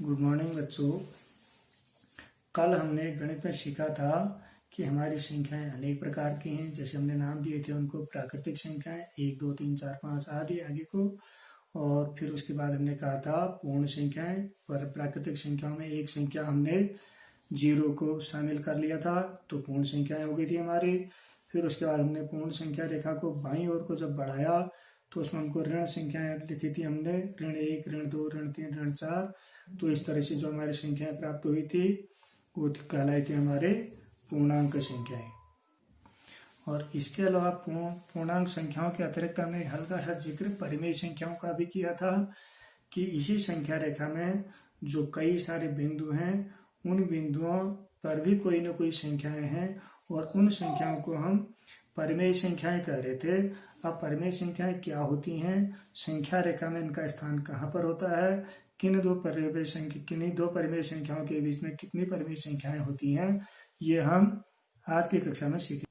Good morning बच्चों। कल हमने गणित में सीखा था कि हमारी संख्याएं अनेक प्रकार की हैं। जैसे हमने नाम दिए थे उनको प्राकृतिक संख्याएं 1 2 3 4 5 आदि आगे को। और फिर उसके बाद हमने कहा था पूर्ण संख्याएं। पर प्राकृतिक संख्याओं में एक संख्या हमने 0 को शामिल कर लिया था तो पूर्ण संख्याएं हो गई थी हमारी। फिर उसके बाद हमने पूर्ण संख्या रेखा को बाईं ओर को जब बढ़ाया तो उसमें हमको ऋण संख्याएं लिखी थी हमने, ऋण 1 ऋण 2 ऋण 3 ऋण 4। तो इस तरह से जो हमारी संख्याएं प्राप्त हुई थी वो कहलाई थी हमारे पूर्णांक संख्याएं। और इसके अलावा पूर्णांक संख्याओं के अतिरिक्त हमने हल्का सा जिक्र परिमेय संख्याओं का भी किया था कि इसी संख्या रेखा में जो कई सारे बिंदु हैं उन बिंदुओं पर भी कोई न कोई संख्याएं हैं और उन संख्याओं को हम परिमेय संख्याएं कह रहे थे। अब परिमेय संख्याएं क्या होती हैं, संख्या रेखा में इनका स्थान कहाँ पर होता है, किन्हीं दो परिमेय संख्याओं के बीच में कितनी परिमेय संख्याएं होती हैं, ये हम आज की कक्षा में सीखेंगे।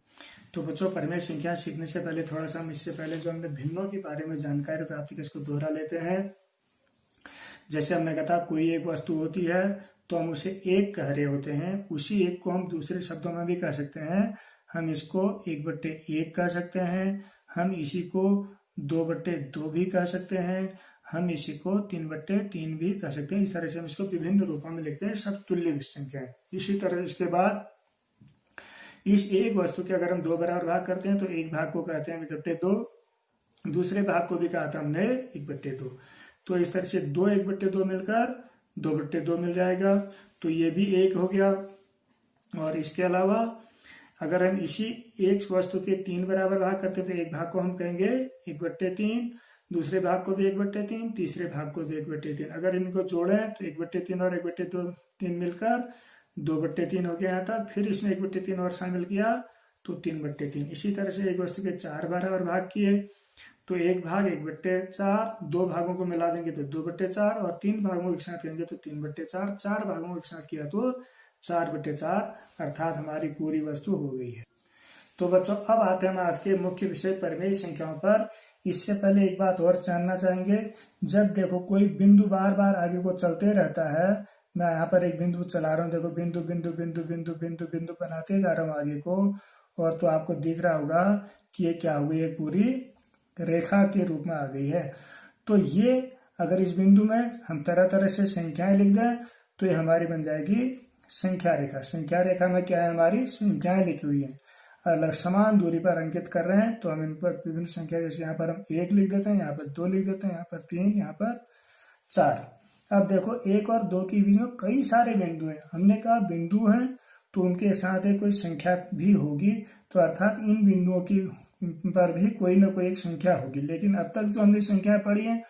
तो बच्चों, परिमेय संख्या सीखने से पहले थोड़ा सा हम इससे पहले जो हमने भिन्नों के बारे में जानकारी प्राप्त की इसको दोहरा लेते हैं। जैसे हमने कहा था कोई एक वस्तु होती है तो हम उसे एक कह रहे होते हैं, उसी एक को हम दूसरे शब्दों में भी कह सकते हैं। हम इसको 1/1 कह सकते हैं, हम इसी को 2/2 भी कह सकते हैं, हम इसी को 3/3 भी कह सकते हैं। इस तरह से हम इसको विभिन्न रूपों में लिखते हैं, सब तुल्य संख्या है। इसी तरह इसके बाद इस एक वस्तु के अगर हम 2 बराबर भाग करते हैं तो एक भाग को कहते हैं 1/2, दूसरे भाग को भी कहा था हमने 1/2। तो इस तरह से 2 1/2 मिलकर 2/2 मिल जाएगा, तो ये भी एक हो गया। और इसके अलावा अगर हम इसी एक वस्तु के 3 बराबर भाग करते तो एक भाग को हम कहेंगे 1/3, दूसरे भाग को भी 1/3, तीसरे भाग को भी 1/3। अगर इनको जोड़ें तो 1/3 और 1/3 मिलकर 2/3 हो गया था। फिर इसमें 1/3 और शामिल किया तो 3/3। इसी तरह से एक वस्तु के 4 बराबर भाग किए तो एक भाग 1/4, 2 भागों को मिला देंगे तो 2/4 और 3 भागों को एक साथ करेंगे तो 3/4, 4 भागों को एक साथ किया तो 4/4, अर्थात हमारी पूरी वस्तु हो गई है। तो बच्चों, अब आते हैं हम आज के मुख्य विषय परिमेय संख्याओं पर। इससे पहले एक बात और जानना चाहेंगे, जब देखो कोई बिंदु बार बार आगे को चलते रहता है, मैं यहाँ पर एक बिंदु चला रहा हूँ, देखो बिंदु बिंदु बिंदु बिंदु बिंदु बिंदु बनाते जा रहा हूँ आगे को, और तो आपको दिख रहा होगा कि ये क्या हो गई, एक पूरी रेखा के रूप में आ गई है। तो ये अगर इस बिंदु में हम तरह तरह से संख्याएं लिख दें तो ये हमारी बन जाएगी संख्या रेखा। संख्या रेखा में क्या है, हमारी संख्याएं लिखी हुई है, अलग समान दूरी पर अंकित कर रहे हैं। तो हम इन पर विभिन्न संख्या, जैसे यहाँ पर हम 1 लिख देते हैं, यहाँ पर 2 लिख देते हैं, यहाँ पर 3, यहाँ पर 4। अब देखो 1 और 2 के बीच में कई सारे बिंदु हैं। हमने कहा बिंदु हैं तो उनके साथ एक कोई संख्या भी होगी, तो अर्थात इन बिंदुओं की पर भी कोई ना कोई एक संख्या होगी। लेकिन अब तक जो हमने संख्या पढ़ी है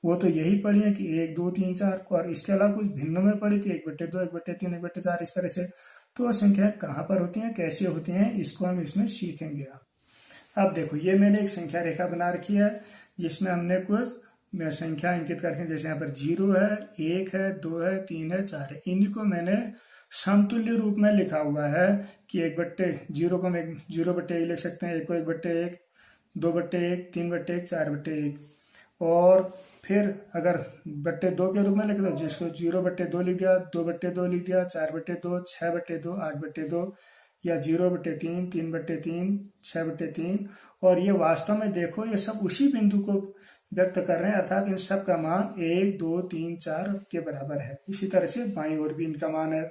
वो तो यही पढ़ी है कि 1 2 3 4, और इसके अलावा कुछ भिन्न में पढ़ी थी 1/2 1/3 1/4 इस तरह से। तो संख्या कहाँ पर होती हैं, कैसे होती हैं, इसको हम इसमें सीखेंगे। अब देखो ये मैंने एक संख्या रेखा बना रखी है जिसमें हमने कुछ संख्या अंकित करके, जैसे यहाँ पर 0 है, 1 है, 2 है, 3 है, 4 है, इनको मैंने समतुल्य रूप में लिखा हुआ है कि 1/0 को हम 0/1 लिख सकते हैं, 1 को 1/1, 2/1, 3/1, 4/1। और फिर अगर 2 के रूप में लिख दो, जिसको 0/2 लिख दिया, 2/2 लिख दिया, 4/2, 6/2, 8/2, या 0/3, 3/3, 6/3। और ये वास्तव में देखो ये सब उसी बिंदु को व्यक्त कर रहे हैं, अर्थात इन सब का मान 1 2 3 4 के बराबर है। इसी तरह से बाईं ओर भी इनका मान है।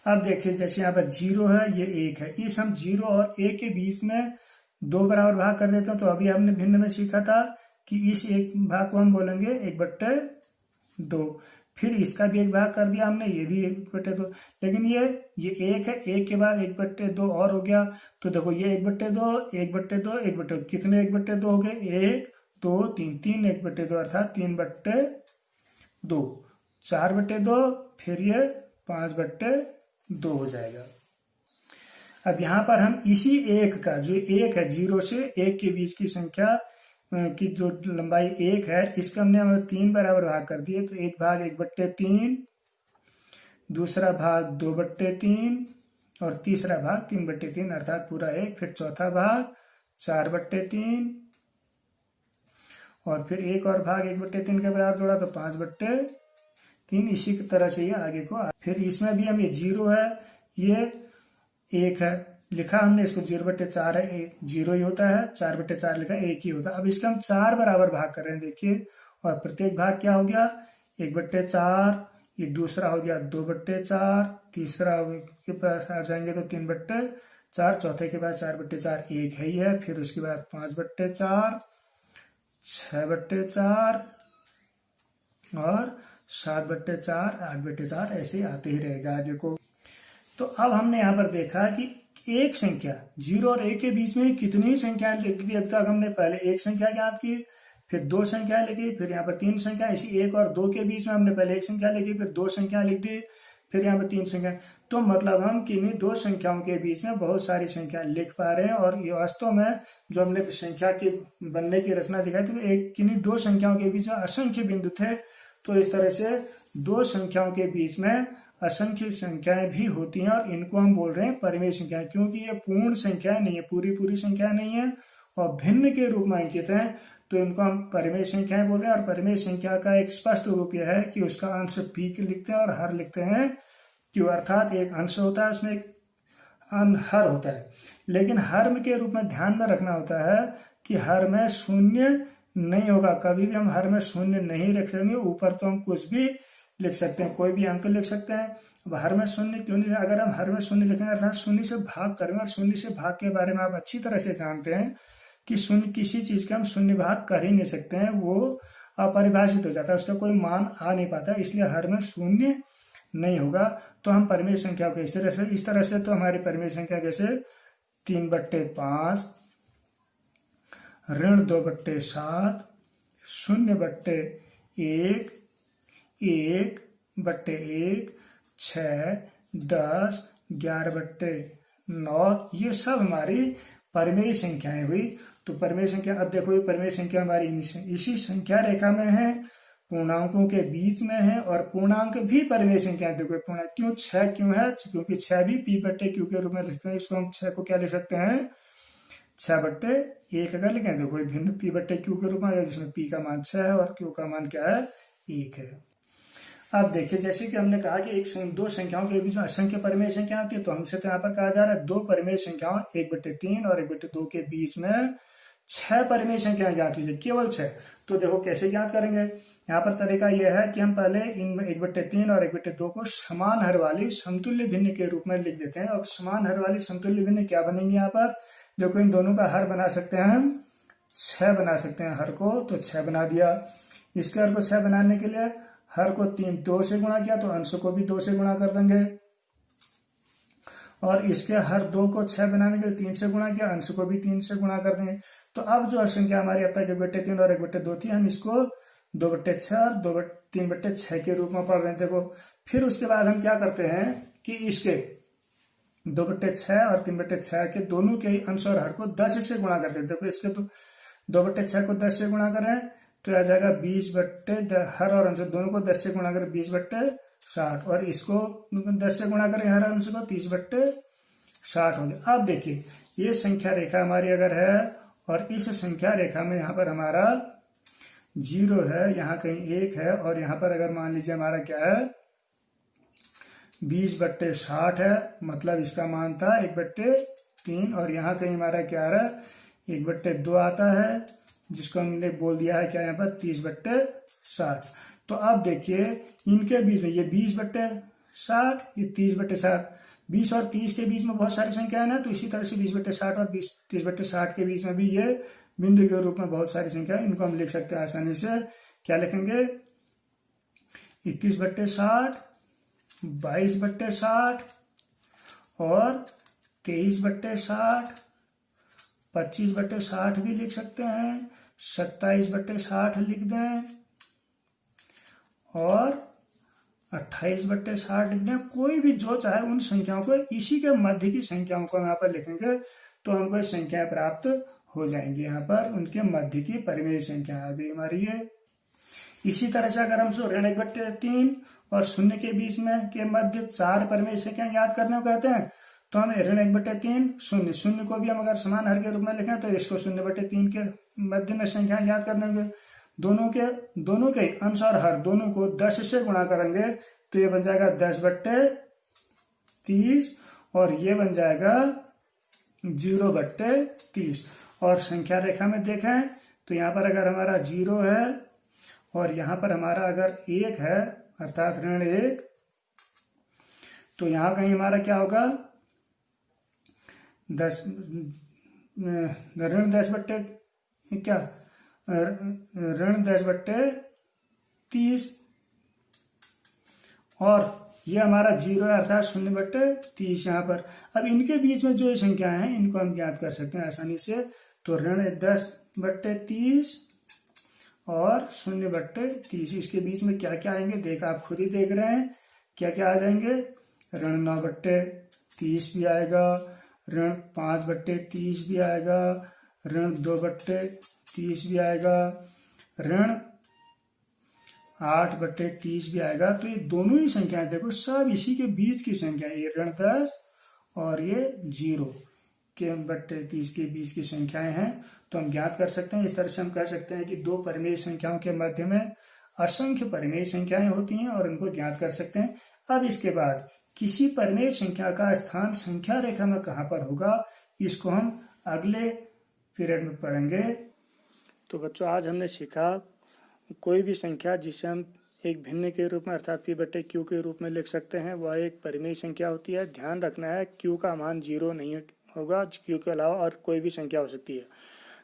अब देखिए जैसे यहाँ पर 0 है, ये 1 है, इस हम 0 और 1 के बीच में 2 बराबर भाग कर देते हैं। तो अभी हमने भिन्न में सीखा था कि इस एक भाग को हम बोलेंगे 1/2, फिर इसका भी एक भाग कर दिया हमने, ये भी 1/2। लेकिन ये 1 है, 1 के बाद 1/2 और हो गया, तो देखो ये 1/2 1/2 1/2, कितने 1/2 हो गए, 1 2 3, 3 1/2 अर्थात 3/2, 4/2, फिर ये 5/2 हो जाएगा। अब यहाँ पर हम इसी एक का, जो 1 है, 0 से 1 के बीच की संख्या की जो लंबाई 1 है, इसका हमने 3 बराबर भाग कर दिए। तो एक भाग 1/3, दूसरा भाग 2/3 और तीसरा भाग 3/3 अर्थात पूरा 1, फिर चौथा भाग 4/3 और फिर एक और भाग 1/3 के बराबर जोड़ा तो 5/3। इसी तरह से ये आगे को। फिर इसमें भी हम ये 0 है, ये 1 है, लिखा हमने इसको 0/4 है, 0 ही होता है, 4/4 लिखा 1 ही होता है। अब इसका हम 4 बराबर भाग कर रहे हैं, देखिए, और प्रत्येक भाग क्या हो गया 1/4, ये दूसरा हो गया 2/4, तीसरा के पास आ जाएंगे तो 3/4, चौथे के बाद 4/4 1 है ही है, फिर उसके बाद 5/4, 6/4 और 7/4, 8/4, ऐसे आते ही रहेगा आगे को। तो अब हमने यहाँ पर देखा कि एक संख्या 0 और 1 के बीच में कितनी संख्याएं लिख दी। अब तक हमने पहले एक संख्या ज्ञात की, फिर 2 संख्याएं लिखी, फिर यहाँ पर 3 संख्या। इसी 1 और 2 के बीच में हमने पहले एक संख्या लिखी, फिर 2 संख्या लिख दी, फिर यहाँ पर 3 संख्या। तो मतलब हम किन्हीं 2 संख्याओं के बीच में बहुत सारी संख्या लिख पा रहे हैं। और ये वास्तव में जो हमने संख्या के बनने की रचना दिखाई थी, एक किन्हीं 2 संख्याओं के बीच में असंख्य बिंदु थे। तो इस तरह से 2 संख्याओं के बीच में असंख्य संख्याएं भी होती हैं, और इनको हम बोल रहे हैं परिमेय संख्याएं, क्योंकि ये पूर्ण संख्या नहीं है, पूरी संख्या नहीं है, और भिन्न के रूप में अंकित है, तो इनको हम परिमेय संख्याएं बोल रहे हैं। और परिमेय संख्या का एक स्पष्ट रूप यह है कि उसका अंश पी लिखते हैं और हर लिखते हैं क्यों, अर्थात एक अंश होता है, उसमें एक हर होता है। लेकिन हर के रूप में ध्यान में रखना होता है कि हर में शून्य नहीं होगा, कभी भी हम हर में शून्य नहीं रखेंगे। ऊपर तो हम कुछ भी लिख सकते हैं, कोई भी अंक लिख सकते हैं। अब हर में शून्य क्यों नहीं, अगर हम हर में शून्य लिखेंगे अर्थात शून्य से भाग करेंगे, और शून्य से भाग के बारे में आप अच्छी तरह से जानते हैं कि शून्य किसी चीज का हम शून्य भाग कर ही नहीं सकते हैं, वो अपरिभाषित हो जाता है, उसका कोई मान आ नहीं पाता, इसलिए हर में शून्य नहीं होगा। तो हम परिमेय संख्या को इस तरह से तो हमारी परिमेय संख्या जैसे 3/5, ऋण 2/7, 0/1, 1/1, 6, 10, 11/9, ये सब हमारी परिमेय संख्याएं हुई। तो परिमेय संख्या, अब देखो ये परिमेय संख्या हमारी इसी संख्या रेखा में है, पूर्णांकों के बीच में है, और पूर्णांक भी परिमेय संख्या। देखो पूर्णांक क्यों 6 क्यों है, क्योंकि 6 भी p/q के रूप में लिखते हैं। इसको हम 6 को क्या लिख सकते हैं 6/1 अगर लिखें, देखो भिन्न p/q के रूप में, जिसमें p का मान 6 है और q का मान क्या है 1 है। अब देखिए, जैसे कि हमने कहा कि 2 संख्याओं के बीच में असंख्य परिमेय संख्या होती है, तो हमसे तो यहाँ पर कहा जा रहा है 2 परिमेय संख्याओं 1/3 और 1/2 के बीच में 6 परिमेय संख्याएं ज्ञात कीजिए, केवल 6। तो देखो कैसे ज्ञात करेंगे, यहाँ पर तरीका यह है कि हम पहले इन 1/3 और 1/2 को समान हर वाली समतुल्य भिन्न के रूप में लिख देते हैं। और समान हर वाली समतुल्य भिन्न क्या बनेंगे, यहाँ पर देखो इन दोनों का हर बना सकते हैं हम 6 बना सकते हैं हर को, तो 6 बना दिया। इसके हर को 6 बनाने के लिए हर को 2 से गुणा किया, तो अंश को भी 2 से गुणा कर देंगे, और इसके हर 2 को 6 बनाने के लिए 3 से गुणा किया, अंश को भी 3 से गुणा कर देंगे। तो अब जो संख्या हमारी अब तक 1/3 और 1/2 थी, हम इसको 2/6 और 3/6 के रूप में पढ़ रहे थे। फिर उसके बाद हम क्या करते हैं कि इसके 2/6 और 3/6 के दोनों के अंश और हर को 10 से गुणा करते हैं। देखो इसके 2/6 को 10 से गुणा करें तो आ जाएगा 20/10, हर और अंश दोनों को 10 से गुणा करें 20/60, और इसको 10 से गुणा करें हर अंश को 30/60 हो गया। अब देखिए ये संख्या रेखा हमारी अगर है, और इस संख्या रेखा में यहाँ पर हमारा 0 है, यहाँ कहीं 1 है, और यहाँ पर अगर मान लीजिए हमारा क्या है 20/60 है, मतलब इसका मान था 1/3, और यहाँ कहीं हमारा क्या आ रहा है 1/2 आता है, जिसको हमने बोल दिया है क्या यहाँ पर 30/60। तो अब देखिए इनके बीच में ये 20/60, ये 30/60, 20 और 30 के बीच में बहुत सारी संख्याएं ना, तो इसी तरह से 20/60 और 30/60 के बीच में भी ये बिंदु के रूप में बहुत सारी संख्या, इनको हम लिख सकते हैं आसानी से। क्या लिखेंगे 21/60, 22/60 और 23/60, 25/60 भी लिख सकते हैं, 27/60 लिख दें, और 28/60 लिख दें। कोई भी जो चाहे उन संख्याओं को, इसी के मध्य की संख्याओं को यहाँ पर लिखेंगे तो हमको संख्याएं प्राप्त हो जाएंगी। यहाँ पर उनके मध्य की परिमेय संख्या आ गई हमारी ये। इसी तरह से अगर हम ऋण 1/3 और 0 के बीच में के मध्य 4 परिमेय संख्या याद करने को कहते हैं, तो हम ऋण 1/3 0 को भी हम अगर समान हर के रूप में लिखें तो इसको 0/3 के मध्य में संख्या याद करने होंगे। दोनों के अंश और हर दोनों को 10 से गुणा करेंगे तो ये बन जाएगा 10/30 और ये बन जाएगा 0/30। और संख्या रेखा में देखें तो यहाँ पर अगर हमारा 0 है और यहाँ पर हमारा अगर 1 है अर्थात ऋण 1, तो यहाँ कहीं हमारा क्या होगा, ऋण 10/30 और ये हमारा 0 है अर्थात 0/30 यहाँ पर। अब इनके बीच में जो संख्याएं हैं इनको हम ज्ञात कर सकते हैं आसानी से। तो ऋण 10/30 और 0/30, इसके बीच में क्या क्या आएंगे देख आप खुद ही देख रहे हैं क्या क्या आ जाएंगे। ऋण 9/30 भी आएगा, ऋण 5/30 भी आएगा, ऋण 2/30 भी आएगा, ऋण 8/30 भी आएगा। तो ये दोनों ही संख्याएं देखो सब इसी के बीच की संख्या, ये ऋण 10 और ये 0/30 के बीच की संख्याएं हैं। तो हम ज्ञात कर सकते हैं, इस तरह से हम कह सकते हैं कि दो परिमेय संख्याओं के मध्य में असंख्य परिमेय संख्याएं होती हैं और इनको ज्ञात कर सकते हैं। अब इसके बाद किसी परिमेय संख्या का स्थान संख्या रेखा में कहाँ पर होगा, इसको हम अगले पीरियड में पढ़ेंगे। तो बच्चों आज हमने सीखा कोई भी संख्या जिसे हम एक भिन्न के रूप में अर्थात p/q के रूप में लिख सकते हैं वह एक परिमेय संख्या होती है। ध्यान रखना है q का मान 0 नहीं होगा, q के अलावा और कोई भी संख्या हो सकती है।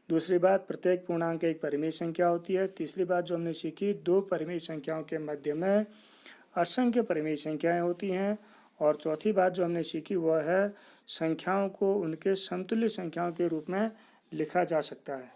दूसरी बात, प्रत्येक पूर्णांक एक परिमेय संख्या होती है। तीसरी बात जो हमने सीखी, दो परिमेय संख्याओं के मध्य में असंख्य परिमेय संख्याएं होती हैं। और चौथी बात जो हमने सीखी वह है संख्याओं को उनके समतुल्य संख्याओं के रूप में लिखा जा सकता है।